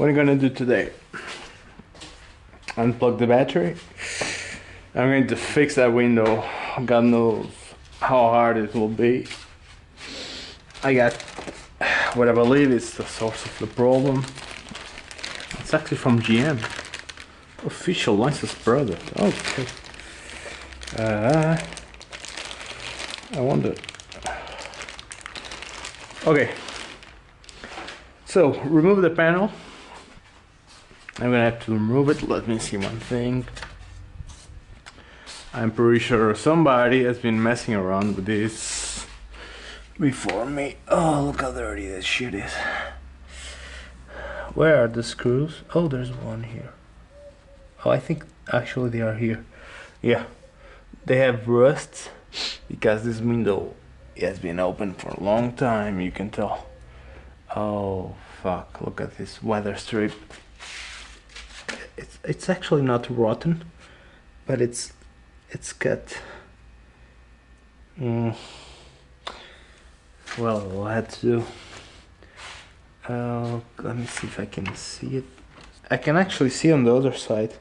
What I'm gonna do today? Unplug the battery. I'm going to fix that window. God knows how hard it will be. I got what I believe is the source of the problem. It's actually from GM. Official licensed product. Okay. I wonder. Okay. So remove the panel. I'm gonna have to remove it. Let me see one thing. I'm pretty sure somebody has been messing around with this before me. Oh, look how dirty this shit is. Where are the screws? Oh, there's one here. Oh, I think actually they are here. Yeah, they have rust because this window has been open for a long time. You can tell. Oh fuck! Look at this weather strip. It's actually not rotten, but it's got. Well, we'll have to do. Let me see if I can see it. I can actually see on the other side.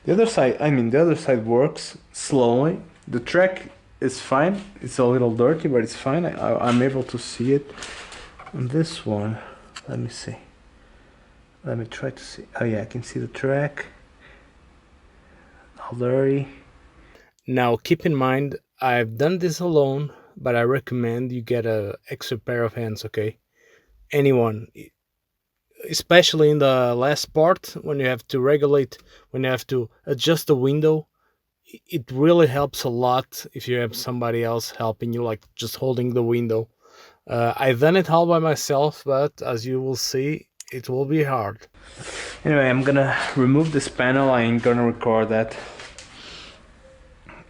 The other side works slowly. The track is fine. It's a little dirty, but it's fine. I'm able to see it. On this one, let me see. Let me try to see. Oh yeah, I can see the track. All dirty. Now keep in mind, I've done this alone, but I recommend you get an extra pair of hands, okay? Anyone, especially in the last part, when you have to regulate, when you have to adjust the window, it really helps a lot if you have somebody else helping you, like just holding the window. I've done it all by myself, but as you will see, it will be hard. Anyway, I'm gonna remove this panel. I ain't gonna record that.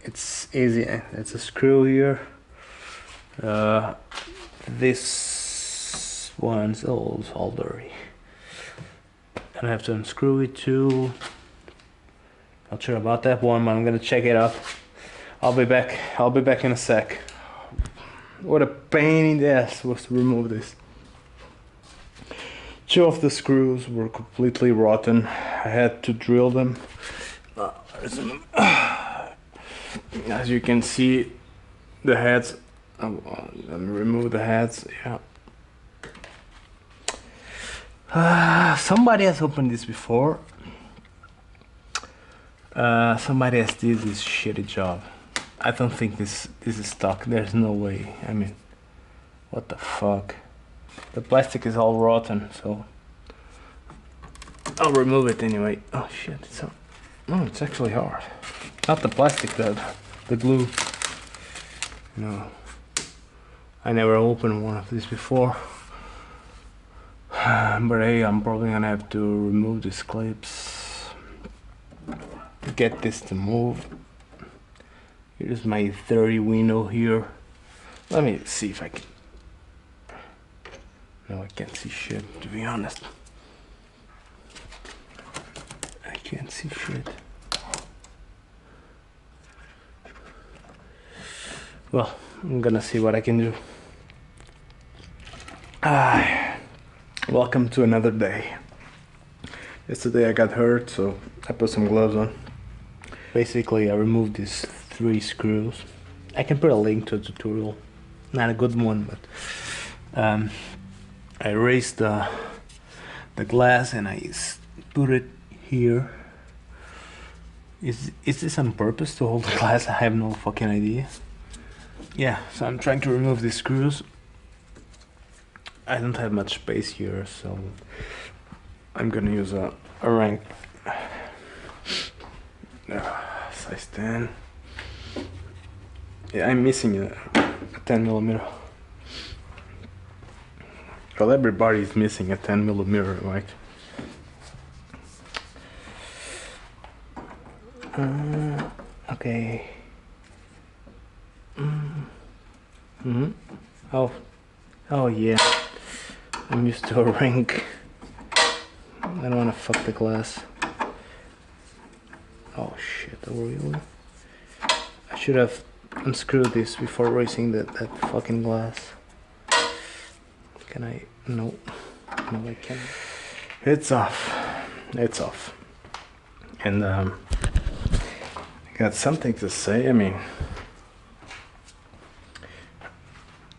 It's easy. It's a screw here. This one's all dirty. And I have to unscrew it too. Not sure about that one, but I'm gonna check it out. I'll be back in a sec. What a pain in the ass was to remove this. Two of the screws were completely rotten. I had to drill them. As you can see, the heads. Let me remove the heads. Yeah. Somebody has opened this before. Somebody has did this shitty job. I don't think this is stock. There's no way. I mean, what the fuck? The plastic is all rotten, so I'll remove it anyway. Oh shit! It's actually hard. Not the plastic, the glue. No, I never opened one of these before. But hey, I'm probably gonna have to remove these clips. Get this to move. Here's my 30 window here. Let me see if I can. No, I can't see shit, to be honest. I can't see shit. Well, I'm gonna see what I can do. Welcome to another day. Yesterday I got hurt, so I put some gloves on. Basically, I removed these 3 screws. I can put a link to a tutorial. Not a good one, but I raised the glass and I put it here. Is this on purpose to hold the glass? I have no fucking idea. Yeah, so I'm trying to remove these screws. I don't have much space here, so I'm gonna use a rank size 10. Yeah, I'm missing a 10mm. Well, everybody is missing a 10mm, right? Okay. Oh yeah. I'm used to a ring. I don't want to fuck the glass. Oh shit! Oh really? I should have unscrewed this before raising that fucking glass. Can I? No. No, I can't. It's off. It's off. And I got something to say. I mean,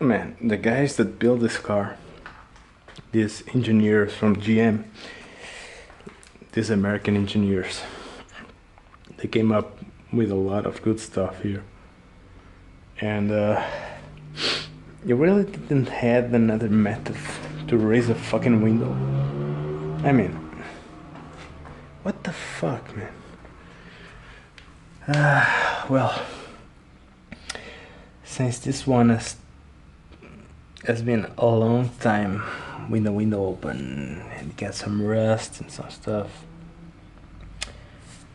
man, the guys that built this car, these engineers from GM, these American engineers, they came up with a lot of good stuff here. And you really didn't have another method to raise a fucking window. I mean, what the fuck, man? Well, since this one has been a long time with the window open and got some rust and some stuff,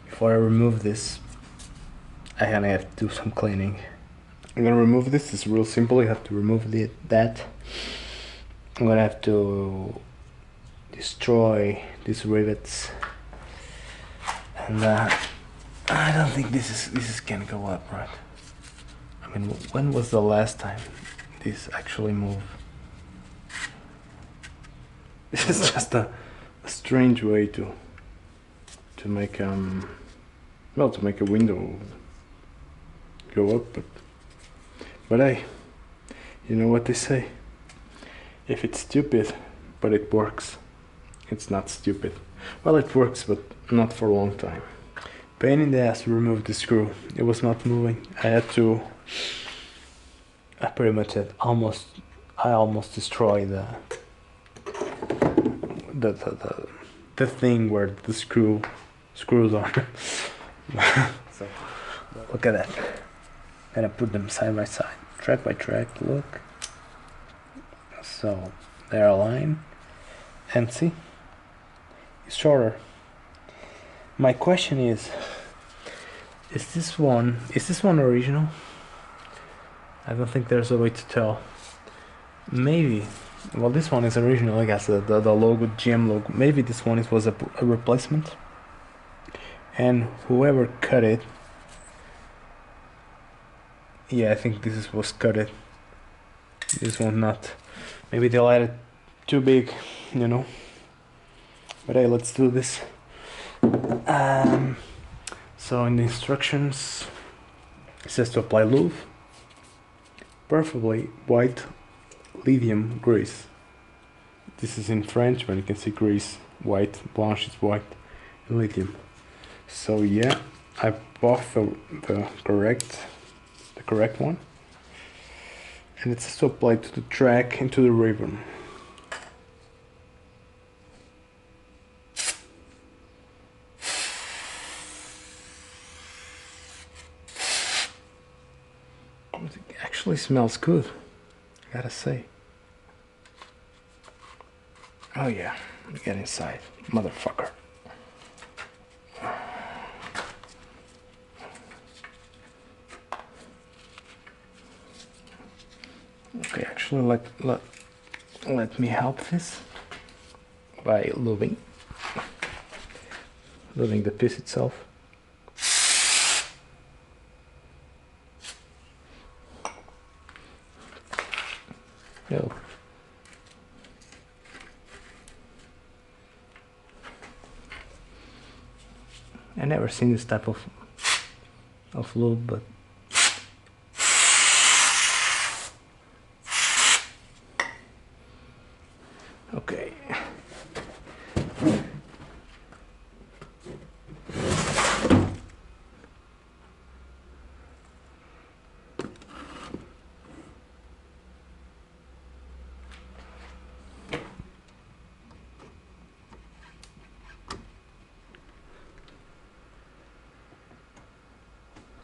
before I remove this, I gonna have to do some cleaning. I'm gonna remove this. It's real simple. You have to remove that. I'm gonna have to destroy these rivets, and I don't think this is gonna go up right. I mean, when was the last time this actually moved? This is just a strange way to make well, to make a window go up, but hey, you know what they say, if it's stupid but it works, it's not stupid. Well, it works, but not for a long time. Pain in the ass to remove the screw. It was not moving. I pretty much had I almost destroyed the thing where the screws are. So look at that. Gonna put them side by side, track by track. Look. So they're aligned, and see, it's shorter. My question is this one original? I don't think there's a way to tell. Maybe, well, this one is original, I guess, the logo, GM logo. Maybe this one was a replacement, and whoever cut it, yeah, I think this was cut it. This one not. Maybe they let it too big, you know. But hey, let's do this. So in the instructions, it says to apply lube, preferably white lithium grease. This is in French, but you can see grease, white, blanche is white, and lithium. So yeah, I bought the correct one, and it says to apply to the track into the ribbon. It actually smells good, I gotta say. Oh yeah, get inside, motherfucker. Okay, actually let me help this by lubing the piece itself. Yo. I never seen this type of lube, but okay.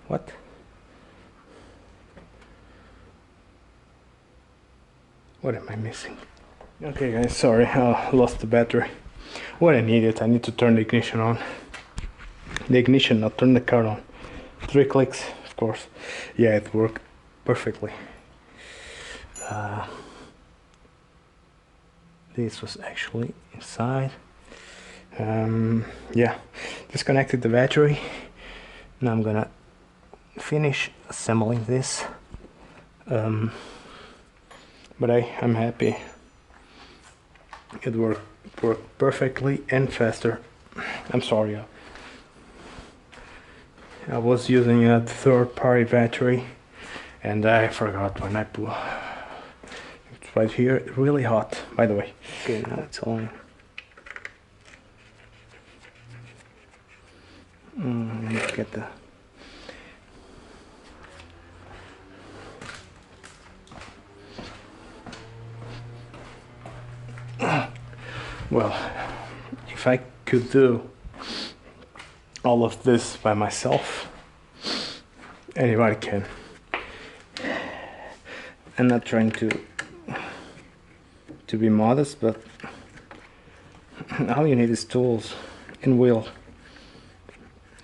What? What am I missing? Okay guys, sorry, I lost the battery. What an idiot, I need to turn the ignition on. The ignition, not turn the car on. 3 clicks, of course. Yeah, it worked perfectly. This was actually inside. Yeah, disconnected the battery. Now I'm gonna finish assembling this. But I'm happy. It worked work perfectly and faster. I'm sorry, I was using a third-party battery and I forgot when I put it's right here. It's really hot, by the way. Okay, now it's on. Let's get the well, if I could do all of this by myself, anybody can. I'm not trying to be modest, but all you need is tools and wheel.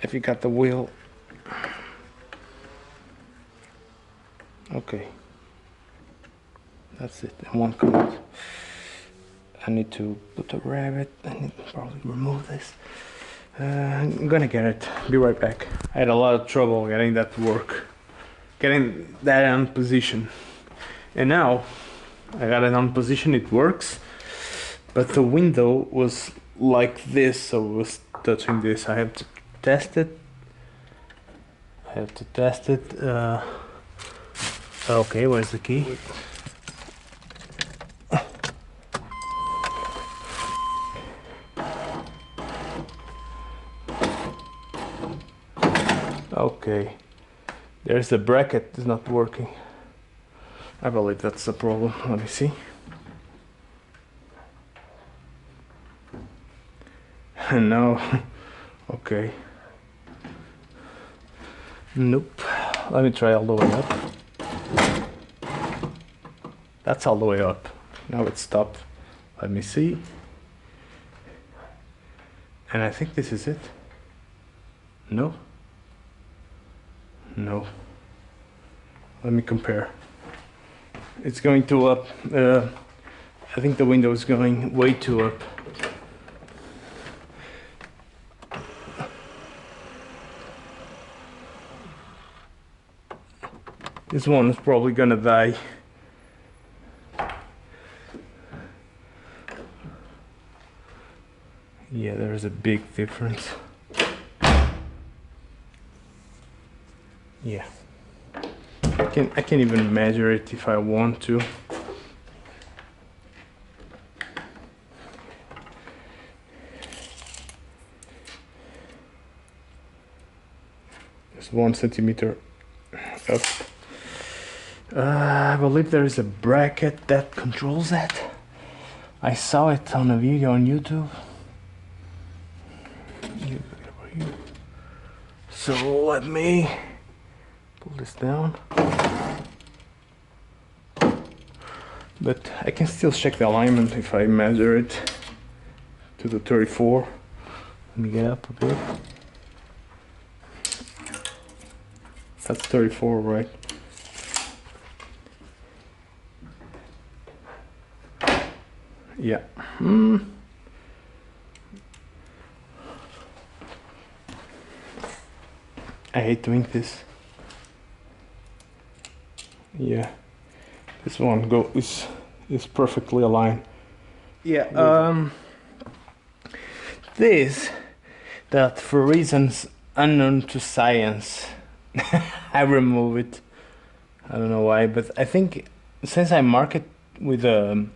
If you got the wheel, okay, that's it. And one command. I need to put a rabbit. I need to probably remove this. I'm gonna get it. Be right back. I had a lot of trouble getting that to work, getting that on position, and now I got it on position. It works, but the window was like this, so it was touching this. I have to test it. Okay, where's the key? Okay, there's the bracket is not working. I believe that's the problem. Let me see. No. Okay. Nope. Let me try all the way up. That's all the way up. Now it stopped. Let me see. And I think this is it. No. No. Let me compare. It's going too up. I think the window is going way too up. This one is probably gonna die. Yeah, there's a big difference. Yeah. I can even measure it if I want to. It's 1 centimeter up. I believe there is a bracket that controls that. I saw it on a video on YouTube. So let me pull this down. But I can still check the alignment if I measure it to the 34. Let me get up a bit. That's 34, right? Yeah. I hate doing this. Yeah. This one is perfectly aligned. Yeah, that for reasons unknown to science, I remove it. I don't know why, but I think since I mark it with a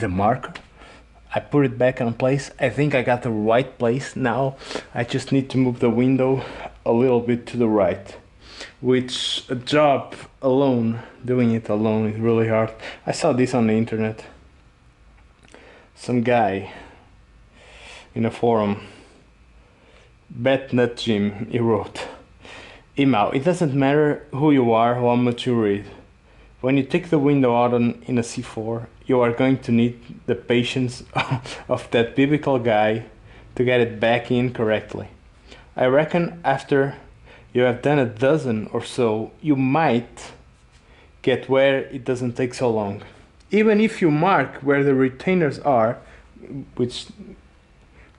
marker, I put it back in place. I think I got the right place now. I just need to move the window a little bit to the right, which a job alone, doing it alone is really hard. I saw this on the internet. Some guy in a forum, Bet Nut Jim, he wrote, "Email, it doesn't matter who you are, how much you read. When you take the window out in a C4, you are going to need the patience of that biblical guy to get it back in correctly. I reckon after you have done a dozen or so, you might get where it doesn't take so long. Even if you mark where the retainers are," which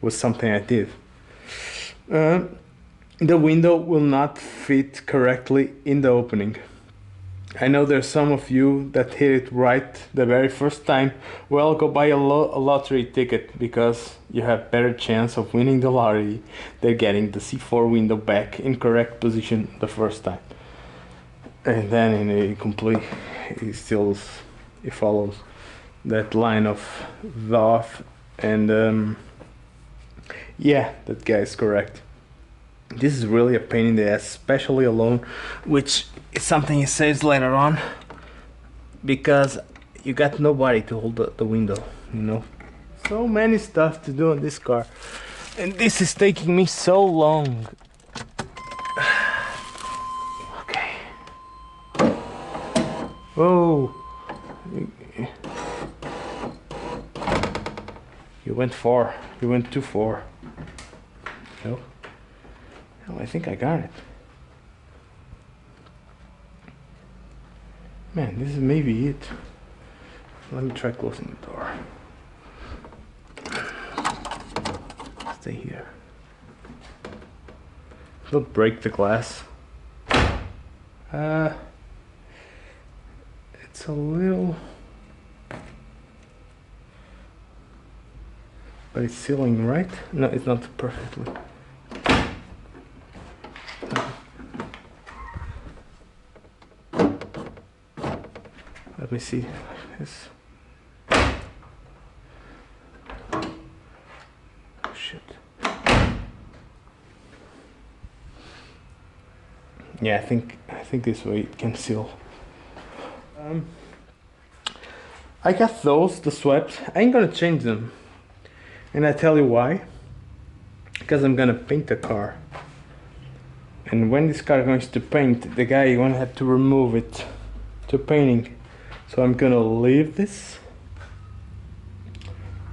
was something I did, "the window will not fit correctly in the opening. I know there's some of you that hit it right the very first time. Well, go buy a lottery ticket, because you have better chance of winning the lottery than getting the C4 window back in correct position the first time. And then in a complete, it follows that line of Thoth, and yeah, that guy is correct. This is really a pain in the ass, especially alone, which is something he says later on, because you got nobody to hold the window, you know. So many stuff to do on this car, and this is taking me so long. Okay. Whoa. You went far. You went too far. No? Oh, I think I got it. Man, this is maybe it. Let me try closing the door. Stay here. Don't break the glass. It's a little... But it's sealing, right? No, it's not perfectly. Let me see. Yes. Oh, shit. Yeah, I think this way it can seal. I got those, the swept. I ain't gonna change them. And I tell you why. Because I'm gonna paint the car. And when this car goes to paint, the guy gonna have to remove it to painting. So I'm gonna leave this.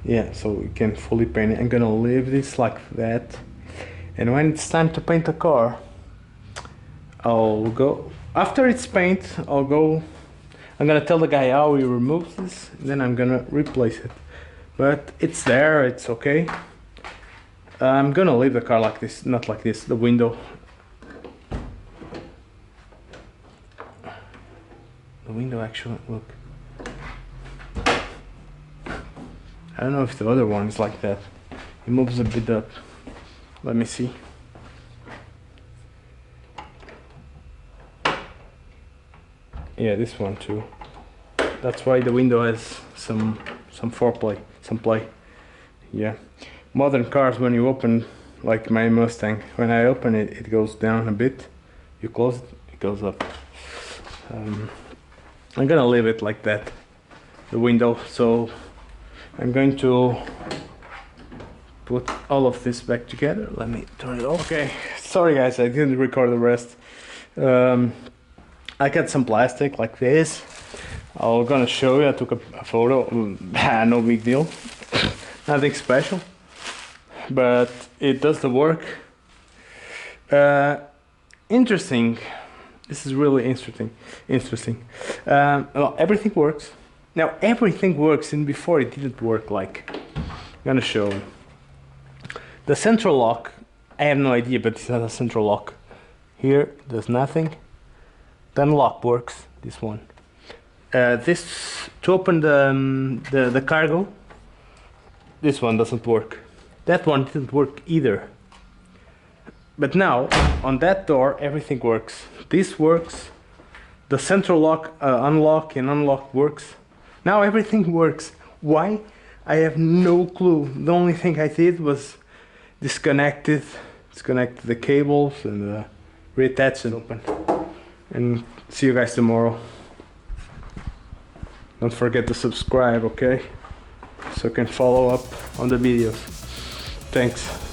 Yeah, so we can fully paint it. I'm gonna leave this like that. And when it's time to paint the car, I'll go, after it's paint, I'm gonna tell the guy how he removes this, then I'm gonna replace it. But it's there, it's okay. I'm gonna leave the car like this, not like this, the window. The window actually, look. I don't know if the other one is like that. It moves a bit up. Let me see. Yeah, this one too. That's why the window has some foreplay, some play. Yeah. Modern cars, when you open, like my Mustang, when I open it, it goes down a bit. You close it, it goes up. I'm gonna leave it like that, the window. So I'm going to put all of this back together. Let me turn it off. Okay, sorry guys, I didn't record the rest. I got some plastic like this. I'm gonna show you. I took a photo. No big deal. Nothing special, but it does the work. Interesting. This is really interesting. Well, everything works. Now everything works, and before it didn't work. Like, I'm gonna show you. The central lock, I have no idea, but it's not a central lock. Here, there's nothing. The unlock works. This one. This to open the cargo. This one doesn't work. That one didn't work either. But now on that door everything works. This works. The central lock, unlock and unlock works. Now everything works. Why? I have no clue. The only thing I did was disconnect the cables and reattach it open. And see you guys tomorrow. Don't forget to subscribe, okay? So you can follow up on the videos. Thanks.